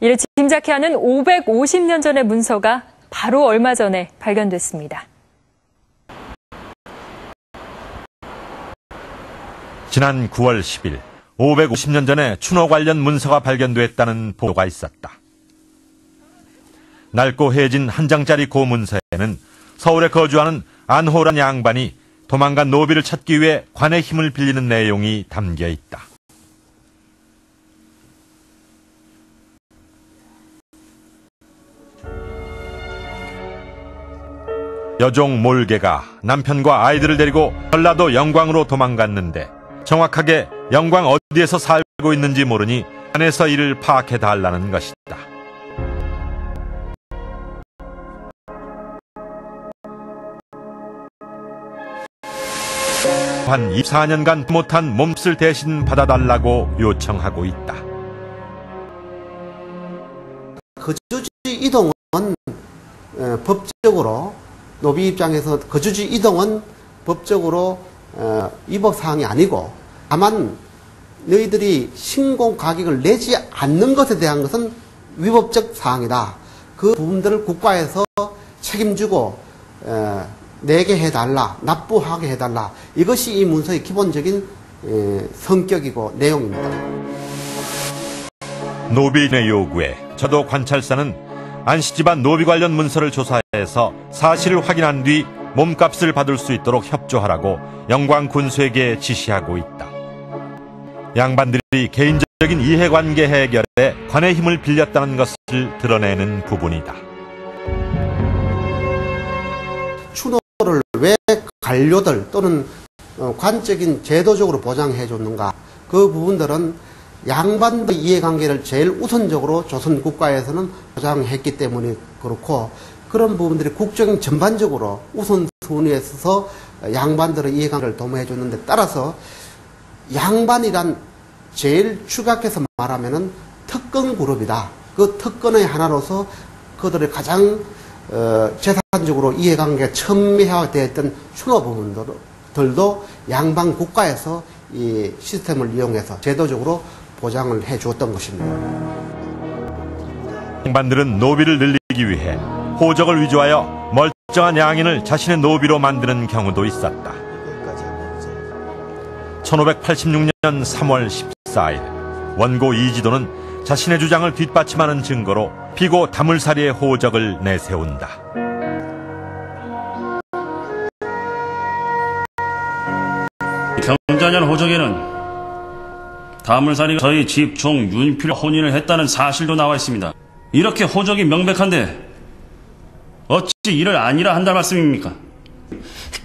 이를 짐작케 하는 550년 전의 문서가 바로 얼마 전에 발견됐습니다. 지난 9월 10일 550년 전에 추노 관련 문서가 발견됐다는 보도가 있었다. 낡고 해진 한 장짜리 고문서에는 서울에 거주하는 안호란 양반이 도망간 노비를 찾기 위해 관의 힘을 빌리는 내용이 담겨 있다. 여종 몰개가 남편과 아이들을 데리고 전라도 영광으로 도망갔는데 정확하게 영광 어디에서 살고 있는지 모르니 관에서 이를 파악해달라는 것이다. 한 24년간 못한 몸값을 대신 받아달라고 요청하고 있다. 거주지 이동은 법적으로 노비 입장에서 거주지 이동은 법적으로 위법사항이 아니고 다만 너희들이 신공 가격을 내지 않는 것에 대한 것은 위법적 사항이다. 그 부분들을 국가에서 책임지고 내게 해달라, 납부하게 해달라. 이것이 이 문서의 기본적인 성격이고 내용입니다. 노비인의 요구에 저도 관찰사는 안씨 집안 노비 관련 문서를 조사해서 사실을 확인한 뒤 몸값을 받을 수 있도록 협조하라고 영광 군수에게 지시하고 있다. 양반들이 개인적인 이해관계 해결에 관의 힘을 빌렸다는 것을 드러내는 부분이다. 추노를 왜 관료들 또는 관적인 제도적으로 보장해 줬는가, 그 부분들은 양반들의 이해관계를 제일 우선적으로 조선 국가에서는 보장했기 때문에 그렇고, 그런 부분들이 국정 전반적으로 우선순위에 있어서 양반들의 이해관계를 도모해 줬는데, 따라서 양반이란 제일 추각해서 말하면은 특권 그룹이다. 그 특권의 하나로서 그들의 가장 재산적으로 이해관계가 첨예화되어 있던 추노 부분들도 양반 국가에서 이 시스템을 이용해서 제도적으로 보장을 해 주었던 것입니다. 양반들은 노비를 늘리기 위해 호적을 위조하여 멀쩡한 양인을 자신의 노비로 만드는 경우도 있었다. 1586년 3월 14일 원고 이지도는 자신의 주장을 뒷받침하는 증거로 피고 다물살이의 호적을 내세운다. 경자년 호적에는 다물살이가 저희 집 종 윤필과 혼인을 했다는 사실도 나와 있습니다. 이렇게 호적이 명백한데 어찌 이를 아니라 한다 말씀입니까?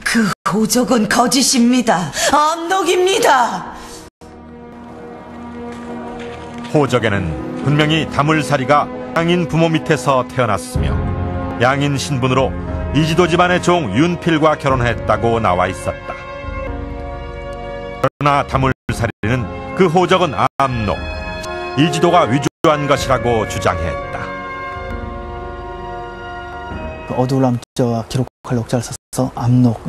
그 호적은 거짓입니다. 암록입니다. 호적에는 분명히 다물살이가 양인 부모 밑에서 태어났으며 양인 신분으로 이지도 집안의 종 윤필과 결혼했다고 나와 있었다. 그러나 다물살이는 그 호적은 암록, 이지도가 위조한 것이라고 주장했다. 어두울 암자와 기록할 녹자를 써서 암록,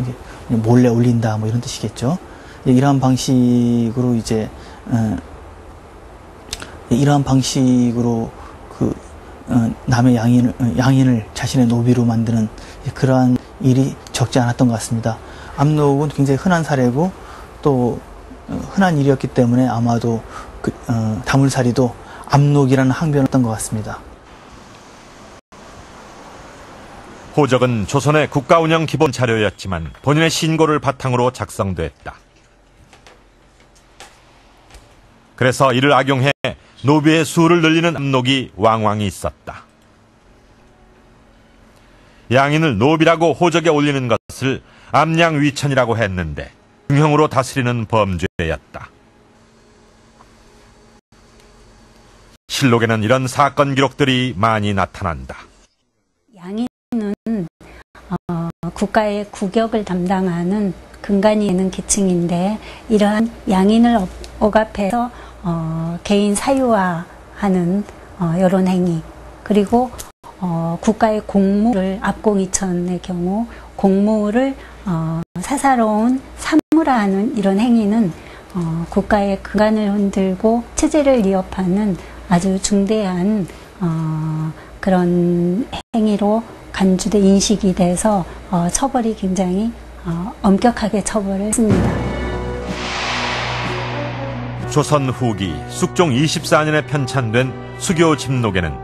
몰래 올린다, 뭐 이런 뜻이겠죠. 이러한 방식으로 이러한 방식으로 남의 양인을 자신의 노비로 만드는 그러한 일이 적지 않았던 것 같습니다. 암록은 굉장히 흔한 사례고 또 흔한 일이었기 때문에 아마도 다물살이도 암록이라는 항변을 했던 것 같습니다. 호적은 조선의 국가운영 기본 자료였지만 본인의 신고를 바탕으로 작성됐다. 그래서 이를 악용해 노비의 수를 늘리는 암록이 왕왕이 있었다. 양인을 노비라고 호적에 올리는 것을 암양위천이라고 했는데 중형으로 다스리는 범죄였다. 실록에는 이런 사건 기록들이 많이 나타난다. 양인은 국가의 국역을 담당하는 근간이 있는 계층인데, 이러한 양인을 억압해서 개인 사유화하는 이런 행위, 그리고 국가의 공무를 압공이천의 경우 공무를 사사로운 사무라하는 이런 행위는 국가의 근간을 흔들고 체제를 위협하는 아주 중대한 그런 행위로 간주돼 인식이 돼서 처벌이 굉장히 엄격하게 처벌을 했습니다. 조선 후기 숙종 24년에 편찬된 수교 집록에는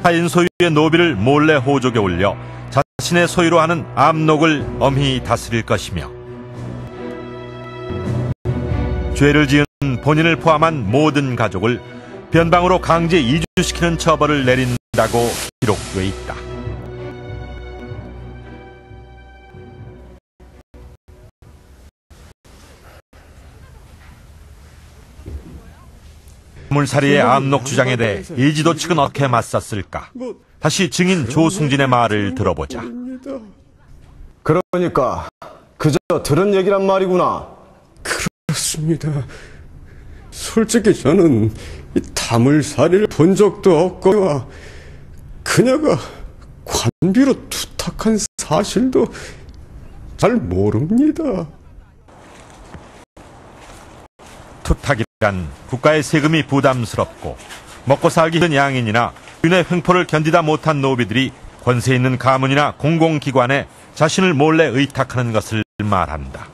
타인 소유의 노비를 몰래 호족에 올려 자신의 소유로 하는 암록을 엄히 다스릴 것이며 죄를 지은 본인을 포함한 모든 가족을 변방으로 강제 이주시키는 처벌을 내린다고 기록돼 있다. 물살이의 암록 주장에 대해 이지도 측은 어떻게 맞섰을까? 다시 증인 조승진의 말을 들어보자. 그러니까 그저 들은 얘기란 말이구나. 그렇습니다. 솔직히 저는 이 다물살이를 본 적도 없고 그녀가 관비로 투탁한 사실도 잘 모릅니다. 투탁이란 국가의 세금이 부담스럽고 먹고 살기 힘든 양인이나 윤의 횡포를 견디다 못한 노비들이 권세 있는 가문이나 공공기관에 자신을 몰래 의탁하는 것을 말한다.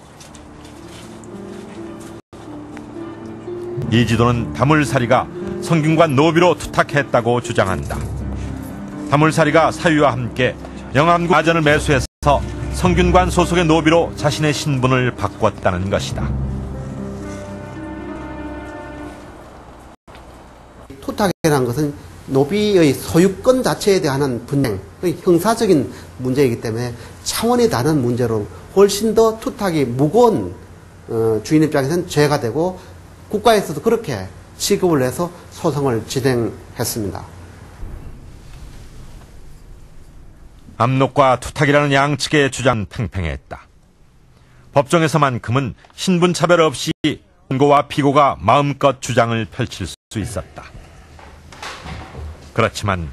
이지도는 다물살이가 성균관 노비로 투탁했다고 주장한다. 다물살이가 사위와 함께 영암구 아전을 매수해서 성균관 소속의 노비로 자신의 신분을 바꿨다는 것이다. 투탁이라는 것은 노비의 소유권 자체에 대한 분쟁, 형사적인 문제이기 때문에 차원이 다른 문제로 훨씬 더 투탁이 무거운 주인 입장에서는 죄가 되고 국가에서도 그렇게 취급을 해서 소송을 진행했습니다. 암록과 투탁이라는 양측의 주장 팽팽했다. 법정에서만큼은 신분차별 없이 원고와 피고가 마음껏 주장을 펼칠 수 있었다. 그렇지만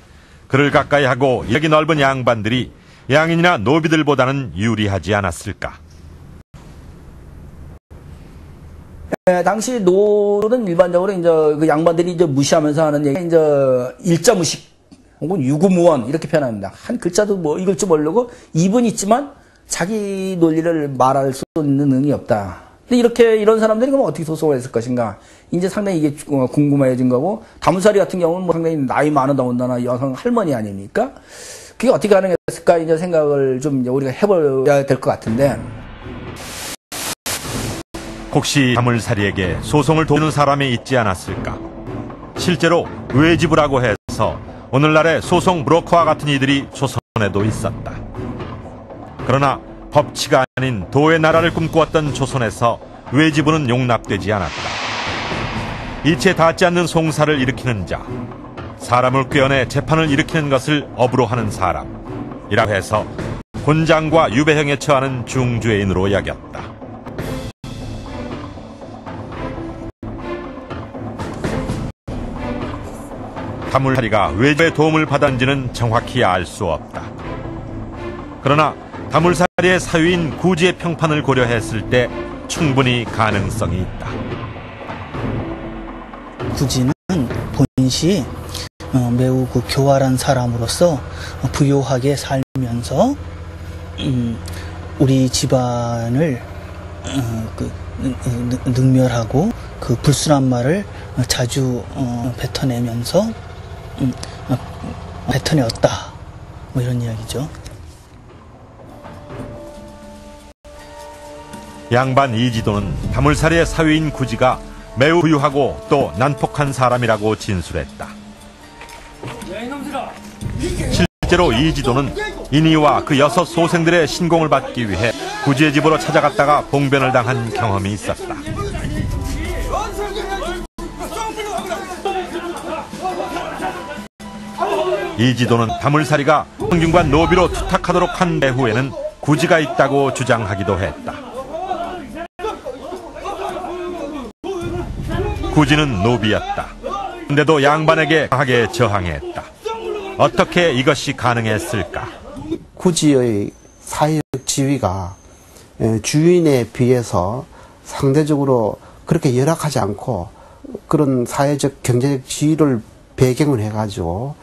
그를 가까이 하고 여기 넓은 양반들이 양인이나 노비들보다는 유리하지 않았을까? 당시 노는 일반적으로 이제 그 양반들이 이제 무시하면서 하는 얘기, 이제 일자무식 혹은 유구무원 이렇게 표현합니다. 한 글자도 뭐 읽을 줄 모르고 입은 있지만 자기 논리를 말할 수 있는 능이 없다. 근데 이런 사람들이 그럼 어떻게 소송을 했을 것인가? 이제 상당히 이게 궁금해진 거고, 다문살이 같은 경우는 뭐 상당히 나이 많은 더군다나 여성 할머니 아닙니까? 그게 어떻게 가능했을까? 이제 생각을 좀 이제 우리가 해봐야 될 것 같은데. 혹시 다물살이에게 소송을 도우는 사람이 있지 않았을까? 실제로 외지부라고 해서 오늘날의 소송 브로커와 같은 이들이 조선에도 있었다. 그러나 법치가 아닌 도의 나라를 꿈꾸었던 조선에서 외지부는 용납되지 않았다. 이치에 닿지 않는 송사를 일으키는 자, 사람을 꾀어내 재판을 일으키는 것을 업으로 하는 사람이라고 해서 곤장과 유배형에 처하는 중죄인으로 여겼다. 다물살이가 외지의 도움을 받았는지는 정확히 알 수 없다. 그러나 다물살이의 사위인 구지의 평판을 고려했을 때 충분히 가능성이 있다. 구지는 본시 매우 그 교활한 사람으로서 부요하게 살면서 우리 집안을 능멸하고 그 불순한 말을 자주 뱉어내면서 뱉어내었다. 뭐 이런 이야기죠. 양반 이지도는 다물살이의 사위인 구지가 매우 부유하고 또 난폭한 사람이라고 진술했다. 실제로 이지도는 인이와 그 6 소생들의 신공을 받기 위해 구지의 집으로 찾아갔다가 봉변을 당한 경험이 있었다. 이지도는 다물살이가 성균관 노비로 투탁하도록 한 배후에는 구지가 있다고 주장하기도 했다. 구지는 노비였다. 그런데도 양반에게 강하게 저항했다. 어떻게 이것이 가능했을까? 구지의 사회적 지위가 주인에 비해서 상대적으로 그렇게 열악하지 않고 그런 사회적 경제적 지위를 배경을 해가지고